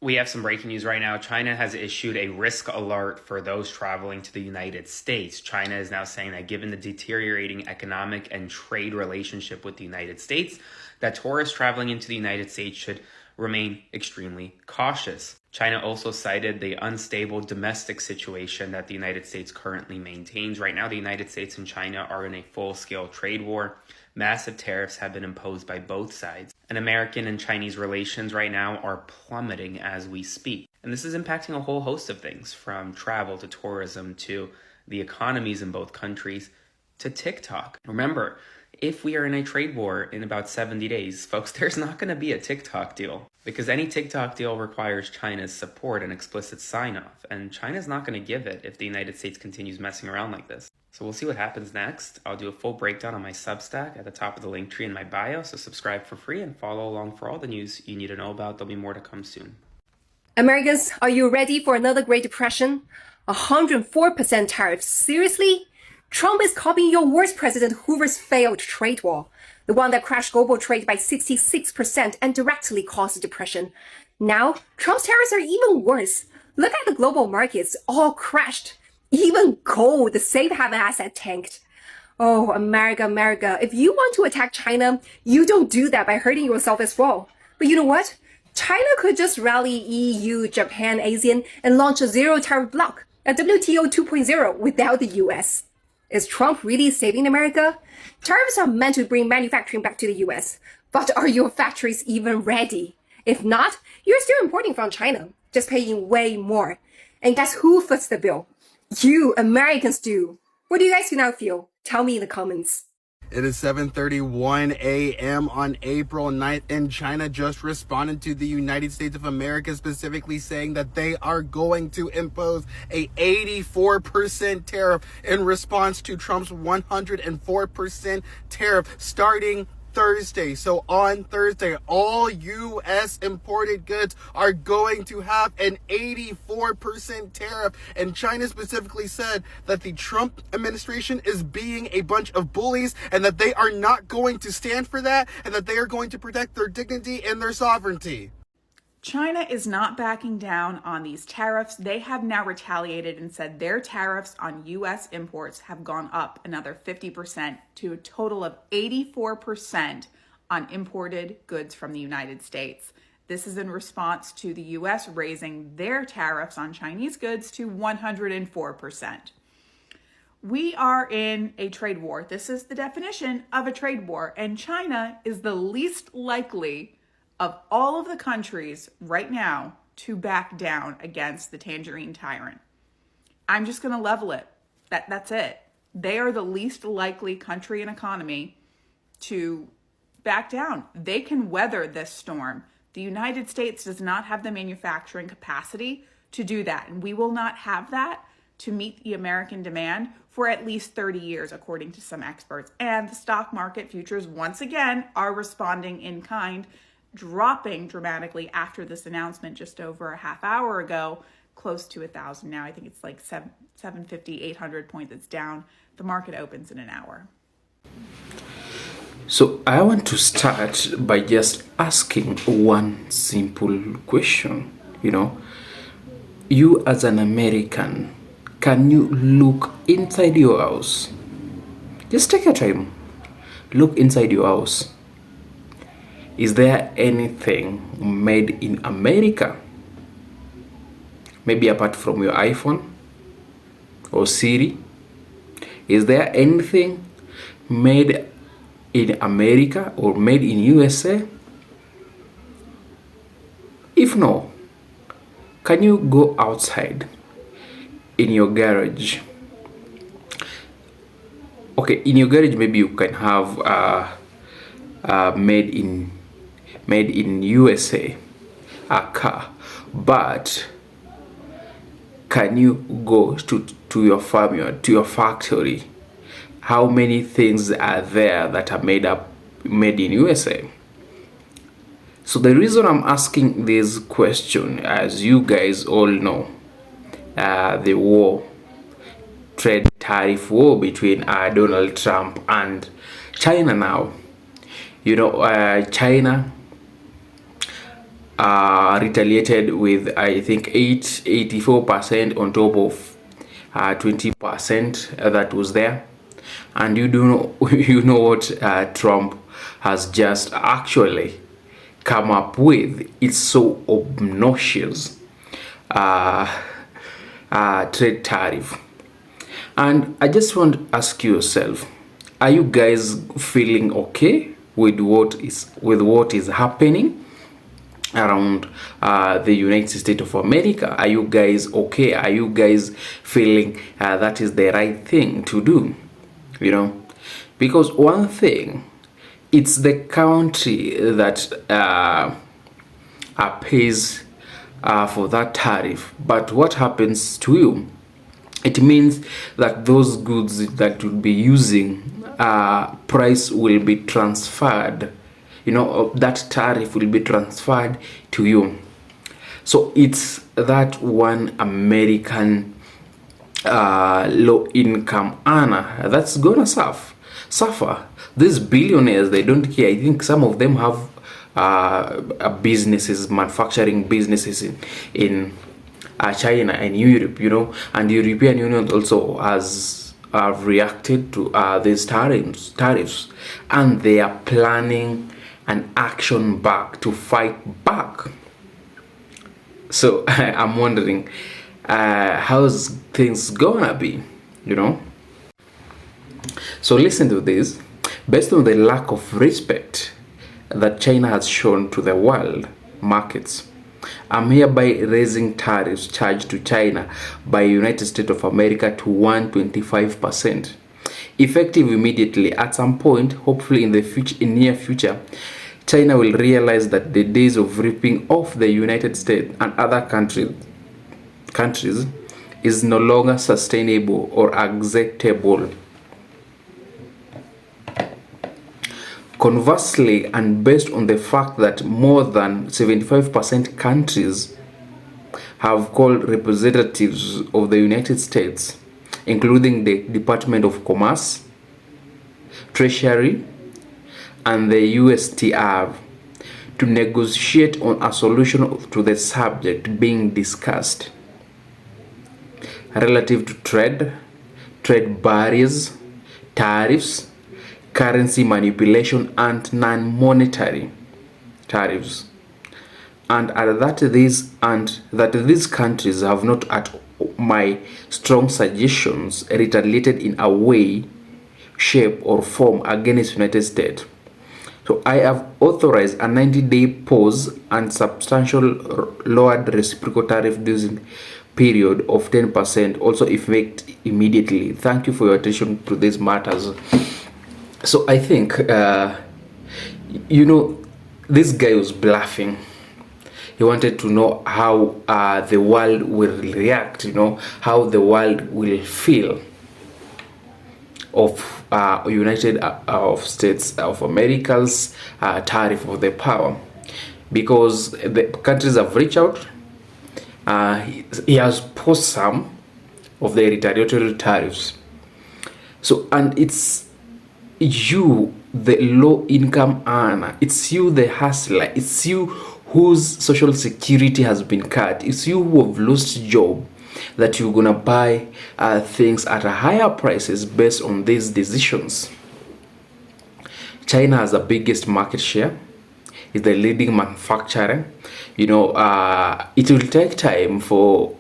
We have some breaking news right now. China has issued a risk alert for those traveling to the United States. China is now saying that given the deteriorating economic and trade relationship with the United States, that tourists traveling into the United States should remain extremely cautious. China also cited the unstable domestic situation that the United States currently maintains. Right now, the United States and China are in a full-scale trade war. Massive tariffs have been imposed by both sides. And American and Chinese relations right now are plummeting as we speak. And this is impacting a whole host of things, from travel to tourism to the economies in both countries to TikTok. Remember, if we are in a trade war in about 70 days, folks, there's not going to be a TikTok deal, because any TikTok deal requires China's support and explicit sign-off, and China's not going to give it if the United States continues messing around like this. So we'll see what happens next. I'll do a full breakdown on my Substack at the top of the link tree in my bio, so subscribe for free and follow along for all the news you need to know about. There'll be more to come soon. Americans, are you ready for another Great Depression? 104% tariffs. Seriously? Trump is copying your worst President Hoover's failed trade war, the one that crashed global trade by 66% and directly caused the depression. Now, Trump's tariffs are even worse. Look at the global markets, all crashed. Even gold, the safe haven asset, tanked. Oh, America, America, if you want to attack China, you don't do that by hurting yourself as well. But you know what? China could just rally EU, Japan, ASEAN, and launch a zero-tariff bloc, a WTO 2.0 without the US. Is Trump really saving America? Tariffs are meant to bring manufacturing back to the US, but are your factories even ready? If not, you're still importing from China, just paying way more. And guess who foots the bill? You Americans do. What do you guys now feel? Tell me in the comments. It is 7:31 a.m. on April 9th, and China just responded to the United States of America, specifically saying that they are going to impose a 84% tariff in response to Trump's 104% tariff starting Thursday. So on Thursday, all U.S. imported goods are going to have an 84% tariff. And China specifically said that the Trump administration is being a bunch of bullies and that they are not going to stand for that, and that they are going to protect their dignity and their sovereignty. China is not backing down on these tariffs. They have now retaliated and said their tariffs on U.S. imports have gone up another 50% to a total of 84% on imported goods from the United States. This is in response to the U.S. raising their tariffs on Chinese goods to 104%. We are in a trade war. This is the definition of a trade war, and China is the least likely of all of the countries right now to back down against the tangerine tyrant. I'm just going to level it. That's it. They are the least likely country and economy to back down. They can weather this storm. The United States does not have the manufacturing capacity to do that, and we will not have that to meet the American demand for at least 30 years, according to some experts. And the stock market futures, once again, are responding in kind, dropping dramatically after this announcement just over a half hour ago, close to 1,000 now. I think it's like 750, 800 points. It's down. The market opens in an hour. So I want to start by just asking one simple question. You as an American, can you look inside your house? Just take your time. Look inside your house. Is there anything made in America? Maybe apart from your iPhone or Siri? Is there anything made in America or made in USA? If no, can you go outside in your garage? Okay, in your garage maybe you can have made in USA a car, but can you go to your farm or to your factory? How many things are there that are made in USA? So the reason I'm asking this question, as you guys all know, the trade tariff war between Donald Trump and China now. China retaliated with, I think, 84% on top of 20% that was there. And you do know, you know what Trump has just actually come up with. It's so obnoxious. Trade tariff. And I just want to ask yourself, are you guys feeling okay with what is happening around the United States of America? Are you guys okay? Are you guys feeling that is the right thing to do? You know, because one thing, it's the country that pays for that tariff. But what happens to you? It means that those goods that you'll be using, price will be transferred. You know, that tariff will be transferred to you. So it's that one American low income earner that's gonna suffer. These billionaires, they don't care. I think some of them have businesses, manufacturing businesses in China and Europe, you know, and the European Union also has reacted to these tariffs, and they are planning an action back to fight back. So I'm wondering, how's things gonna be, you know? So listen to this. Based on the lack of respect that China has shown to the world markets, I'm hereby raising tariffs charged to China by United States of America to 125%. Effective immediately. At some point, hopefully in the near future, China will realize that the days of ripping off the United States and other countries is no longer sustainable or acceptable. Conversely, and based on the fact that more than 75% countries have called representatives of the United States, including the Department of Commerce, Treasury, and the USTR, to negotiate on a solution to the subject being discussed relative to trade barriers, tariffs, currency manipulation, and non-monetary tariffs, and that these countries have not, at my strong suggestions, retaliated in a way, shape, or form against United States. So I have authorized a 90-day pause and substantial lowered reciprocal tariff during period of 10%, also effect immediately. Thank you for your attention to these matters. So I think, you know, this guy was bluffing. He wanted to know how the world will react, you know, how the world will feel of United States of America's tariff of the power, because the countries have reached out. He has posed some of the retaliatory tariffs. So, and it's you, the low income earner, it's you, the hustler, it's you whose social security has been cut, it's you who have lost job, that you're gonna buy things at a higher prices based on these decisions. China has the biggest market share, is the leading manufacturer. You know, it will take time for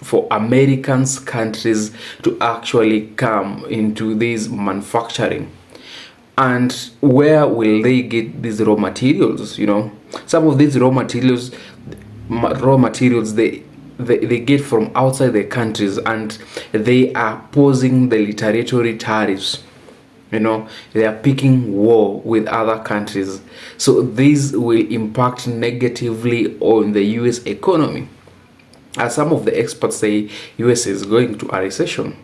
for Americans countries to actually come into this manufacturing. And where will they get these raw materials? You know, some of these raw materials they get from outside the countries, and they are posing the retaliatory tariffs. You know, they are picking war with other countries. So this will impact negatively on the US economy. As some of the experts say, US is going to a recession.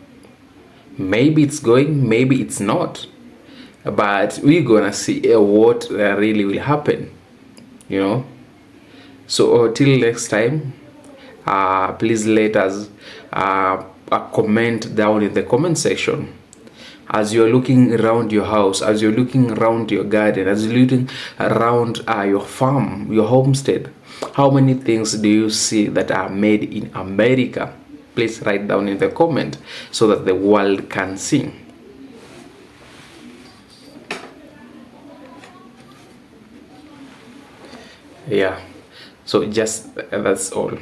Maybe it's going, maybe it's not. But we're gonna see what really will happen, you know. So till next time, please let us comment down in the comment section, As you're looking around your house, as you're looking around your garden, as you're looking around your farm, your homestead, how many things do you see that are made in America? Please write down in the comment so that the world can see. Yeah, so just that's all.